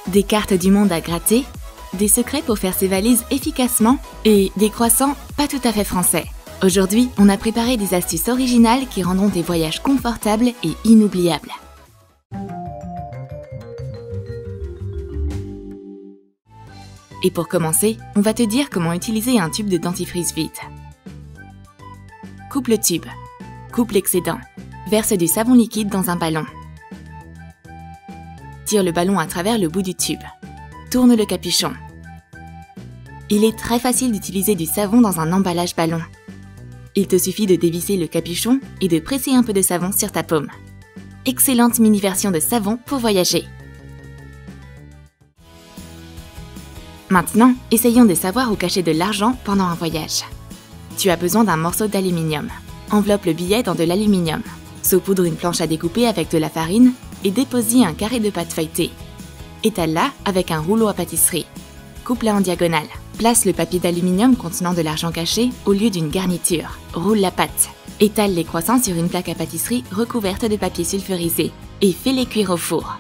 Des cartes du monde à gratter, des secrets pour faire ses valises efficacement et des croissants pas tout à fait français. Aujourd'hui, on a préparé des astuces originales qui rendront tes voyages confortables et inoubliables. Et pour commencer, on va te dire comment utiliser un tube de dentifrice vide. Coupe le tube. Coupe l'excédent. Verse du savon liquide dans un ballon. Tire le ballon à travers le bout du tube. Tourne le capuchon. Il est très facile d'utiliser du savon dans un emballage ballon. Il te suffit de dévisser le capuchon et de presser un peu de savon sur ta paume. Excellente mini-version de savon pour voyager. Maintenant, essayons de savoir où cacher de l'argent pendant un voyage. Tu as besoin d'un morceau d'aluminium. Enveloppe le billet dans de l'aluminium. Saupoudre une planche à découper avec de la farine et dépose-y un carré de pâte feuilletée. Étale-la avec un rouleau à pâtisserie. Coupe-la en diagonale. Place le papier d'aluminium contenant de l'argent caché au lieu d'une garniture. Roule la pâte. Étale les croissants sur une plaque à pâtisserie recouverte de papier sulfurisé et fais-les cuire au four.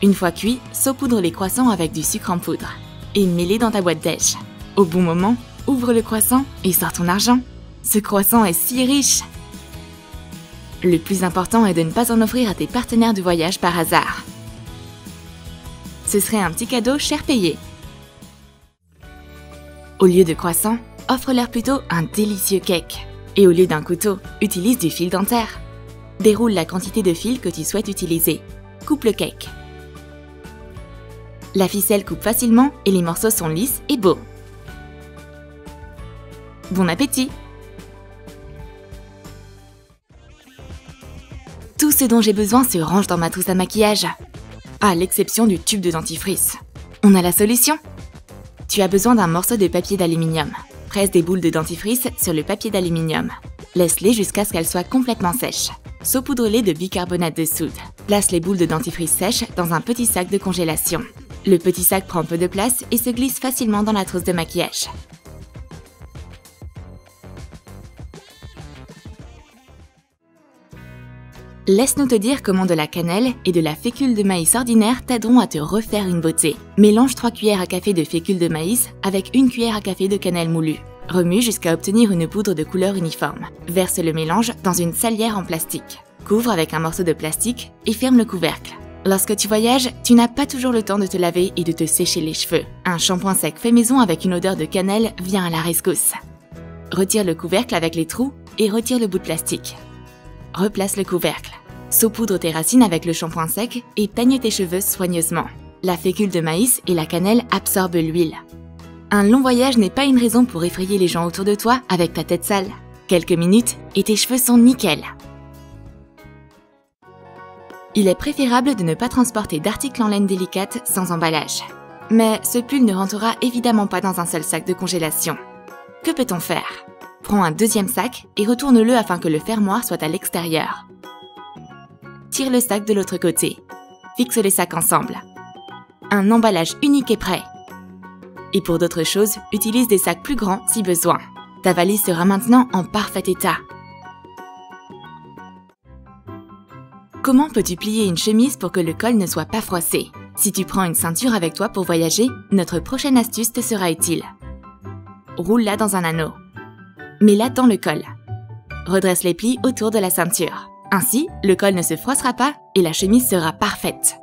Une fois cuits, saupoudre les croissants avec du sucre en poudre et mets-les dans ta boîte déj. Au bon moment, ouvre le croissant et sors ton argent. Ce croissant est si riche! Le plus important est de ne pas en offrir à tes partenaires de voyage par hasard. Ce serait un petit cadeau cher payé. Au lieu de croissant, offre-leur plutôt un délicieux cake. Et au lieu d'un couteau, utilise du fil dentaire. Déroule la quantité de fil que tu souhaites utiliser. Coupe le cake. La ficelle coupe facilement et les morceaux sont lisses et beaux. Bon appétit! Tout ce dont j'ai besoin se range dans ma trousse à maquillage. À l'exception du tube de dentifrice. On a la solution! Tu as besoin d'un morceau de papier d'aluminium. Presse des boules de dentifrice sur le papier d'aluminium. Laisse-les jusqu'à ce qu'elles soient complètement sèches. Saupoudre-les de bicarbonate de soude. Place les boules de dentifrice sèches dans un petit sac de congélation. Le petit sac prend peu de place et se glisse facilement dans la trousse de maquillage. Laisse-nous te dire comment de la cannelle et de la fécule de maïs ordinaire t'aideront à te refaire une beauté. Mélange 3 cuillères à café de fécule de maïs avec 1 cuillère à café de cannelle moulue. Remue jusqu'à obtenir une poudre de couleur uniforme. Verse le mélange dans une salière en plastique. Couvre avec un morceau de plastique et ferme le couvercle. Lorsque tu voyages, tu n'as pas toujours le temps de te laver et de te sécher les cheveux. Un shampoing sec fait maison avec une odeur de cannelle vient à la rescousse. Retire le couvercle avec les trous et retire le bout de plastique. Replace le couvercle. Saupoudre tes racines avec le shampoing sec et peigne tes cheveux soigneusement. La fécule de maïs et la cannelle absorbent l'huile. Un long voyage n'est pas une raison pour effrayer les gens autour de toi avec ta tête sale. Quelques minutes et tes cheveux sont nickel. Il est préférable de ne pas transporter d'articles en laine délicate sans emballage. Mais ce pull ne rentrera évidemment pas dans un seul sac de congélation. Que peut-on faire? Prends un deuxième sac et retourne-le afin que le fermoir soit à l'extérieur. Tire le sac de l'autre côté. Fixe les sacs ensemble. Un emballage unique est prêt. Et pour d'autres choses, utilise des sacs plus grands si besoin. Ta valise sera maintenant en parfait état. Comment peux-tu plier une chemise pour que le col ne soit pas froissé? Si tu prends une ceinture avec toi pour voyager, notre prochaine astuce te sera utile. Roule-la dans un anneau. Mets-la dans le col. Redresse les plis autour de la ceinture. Ainsi, le col ne se froissera pas et la chemise sera parfaite.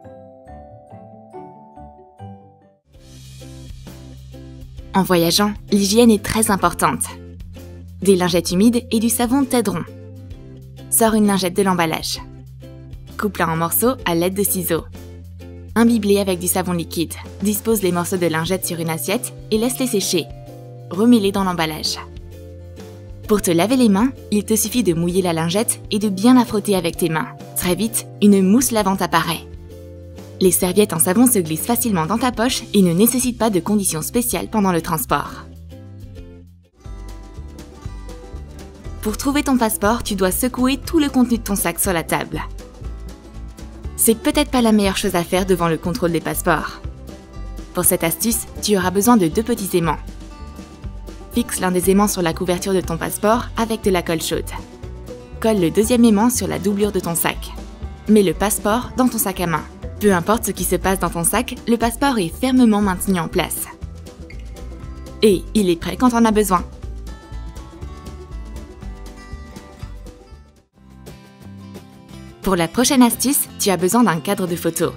En voyageant, l'hygiène est très importante. Des lingettes humides et du savon t'aideront. Sors une lingette de l'emballage. Coupe-la en morceaux à l'aide de ciseaux. Imbibe-les avec du savon liquide. Dispose les morceaux de lingettes sur une assiette et laisse-les sécher. Remets-les dans l'emballage. Pour te laver les mains, il te suffit de mouiller la lingette et de bien la frotter avec tes mains. Très vite, une mousse lavante apparaît. Les serviettes en savon se glissent facilement dans ta poche et ne nécessitent pas de conditions spéciales pendant le transport. Pour trouver ton passeport, tu dois secouer tout le contenu de ton sac sur la table. C'est peut-être pas la meilleure chose à faire devant le contrôle des passeports. Pour cette astuce, tu auras besoin de 2 petits aimants. Fixe l'un des aimants sur la couverture de ton passeport avec de la colle chaude. Colle le deuxième aimant sur la doublure de ton sac. Mets le passeport dans ton sac à main. Peu importe ce qui se passe dans ton sac, le passeport est fermement maintenu en place. Et il est prêt quand on a besoin. Pour la prochaine astuce, tu as besoin d'un cadre de photo.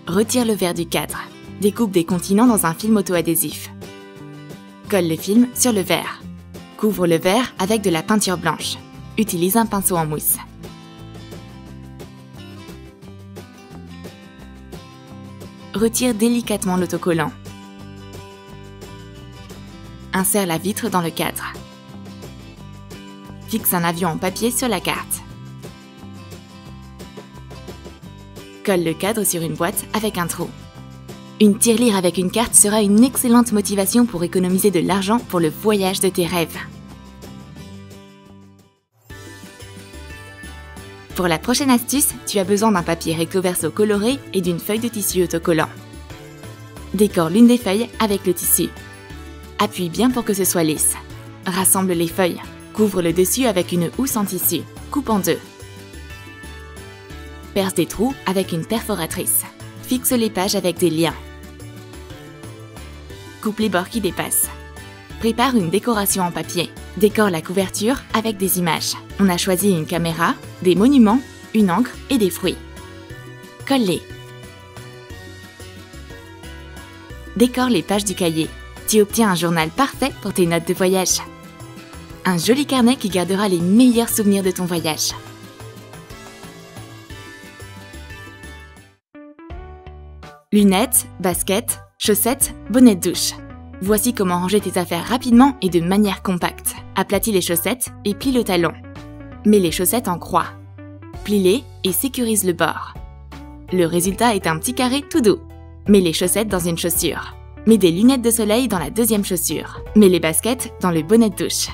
Retire le verre du cadre. Découpe des continents dans un film auto-adhésif. Colle le film sur le verre. Couvre le verre avec de la peinture blanche. Utilise un pinceau en mousse. Retire délicatement l'autocollant. Insère la vitre dans le cadre. Fixe un avion en papier sur la carte. Colle le cadre sur une boîte avec un trou. Une tirelire avec une carte sera une excellente motivation pour économiser de l'argent pour le voyage de tes rêves. Pour la prochaine astuce, tu as besoin d'un papier recto verso coloré et d'une feuille de tissu autocollant. Décore l'une des feuilles avec le tissu. Appuie bien pour que ce soit lisse. Rassemble les feuilles. Couvre le dessus avec une housse en tissu. Coupe en deux. Perce des trous avec une perforatrice. Fixe les pages avec des liens. Coupe les bords qui dépassent. Prépare une décoration en papier. Décore la couverture avec des images. On a choisi une caméra, des monuments, une encre et des fruits. Colle-les. Décore les pages du cahier. Tu obtiens un journal parfait pour tes notes de voyage. Un joli carnet qui gardera les meilleurs souvenirs de ton voyage. Lunettes, baskets, chaussettes, bonnet de douche. Voici comment ranger tes affaires rapidement et de manière compacte. Aplatis les chaussettes et plie le talon. Mets les chaussettes en croix. Plie-les et sécurise le bord. Le résultat est un petit carré tout doux. Mets les chaussettes dans une chaussure. Mets des lunettes de soleil dans la deuxième chaussure. Mets les baskets dans le bonnet de douche.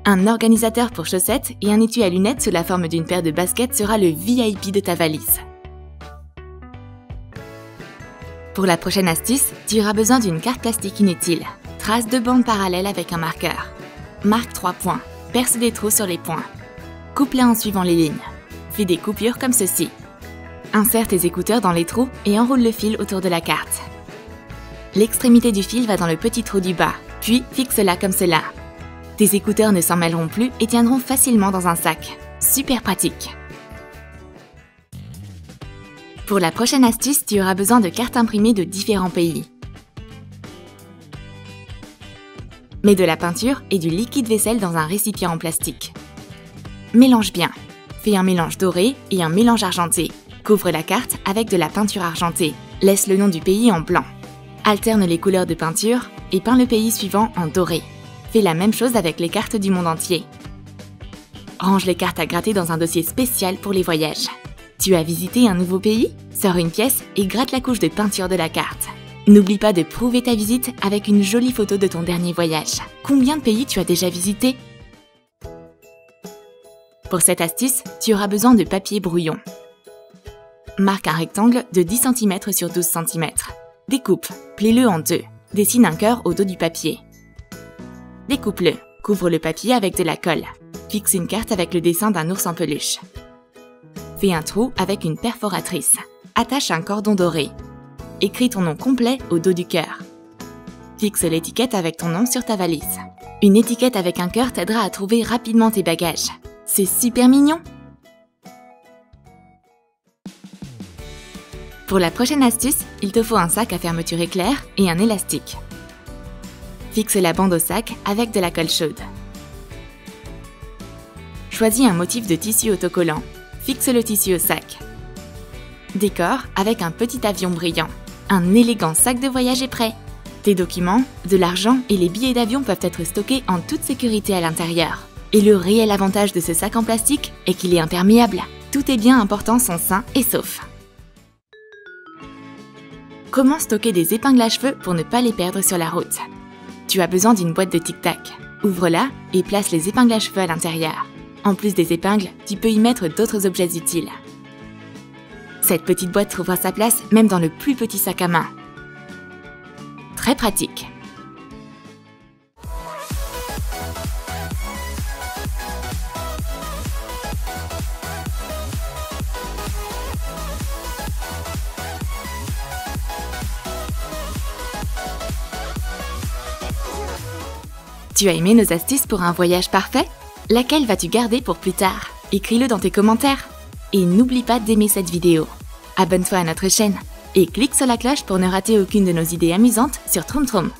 Un organisateur pour chaussettes et un étui à lunettes sous la forme d'une paire de baskets sera le VIP de ta valise. Pour la prochaine astuce, tu auras besoin d'une carte plastique inutile. Trace deux bandes parallèles avec un marqueur. Marque 3 points. Perce des trous sur les points. Coupe-les en suivant les lignes. Fais des coupures comme ceci. Insère tes écouteurs dans les trous et enroule le fil autour de la carte. L'extrémité du fil va dans le petit trou du bas, puis fixe-la comme cela. Tes écouteurs ne s'en mêleront plus et tiendront facilement dans un sac. Super pratique! Pour la prochaine astuce, tu auras besoin de cartes imprimées de différents pays. Mets de la peinture et du liquide vaisselle dans un récipient en plastique. Mélange bien. Fais un mélange doré et un mélange argenté. Couvre la carte avec de la peinture argentée. Laisse le nom du pays en blanc. Alterne les couleurs de peinture et peins le pays suivant en doré. Fais la même chose avec les cartes du monde entier. Range les cartes à gratter dans un dossier spécial pour les voyages. Tu as visité un nouveau pays? Sors une pièce et gratte la couche de peinture de la carte. N'oublie pas de prouver ta visite avec une jolie photo de ton dernier voyage. Combien de pays tu as déjà visité? Pour cette astuce, tu auras besoin de papier brouillon. Marque un rectangle de 10 cm sur 12 cm. Découpe, plie-le en deux. Dessine un cœur au dos du papier. Découpe-le. Couvre le papier avec de la colle. Fixe une carte avec le dessin d'un ours en peluche. Fais un trou avec une perforatrice. Attache un cordon doré. Écris ton nom complet au dos du cœur. Fixe l'étiquette avec ton nom sur ta valise. Une étiquette avec un cœur t'aidera à trouver rapidement tes bagages. C'est super mignon! Pour la prochaine astuce, il te faut un sac à fermeture éclair et un élastique. Fixe la bande au sac avec de la colle chaude. Choisis un motif de tissu autocollant. Fixe le tissu au sac. Décore avec un petit avion brillant. Un élégant sac de voyage est prêt. Tes documents, de l'argent et les billets d'avion peuvent être stockés en toute sécurité à l'intérieur. Et le réel avantage de ce sac en plastique est qu'il est imperméable. Tous tes biens importants sont sains et saufs. Comment stocker des épingles à cheveux pour ne pas les perdre sur la route? Tu as besoin d'une boîte de tic-tac. Ouvre-la et place les épingles à cheveux à l'intérieur. En plus des épingles, tu peux y mettre d'autres objets utiles. Cette petite boîte trouvera sa place même dans le plus petit sac à main. Très pratique! Tu as aimé nos astuces pour un voyage parfait? Laquelle vas-tu garder pour plus tard? Écris-le dans tes commentaires. Et n'oublie pas d'aimer cette vidéo. Abonne-toi à notre chaîne et clique sur la cloche pour ne rater aucune de nos idées amusantes sur TroomTroom.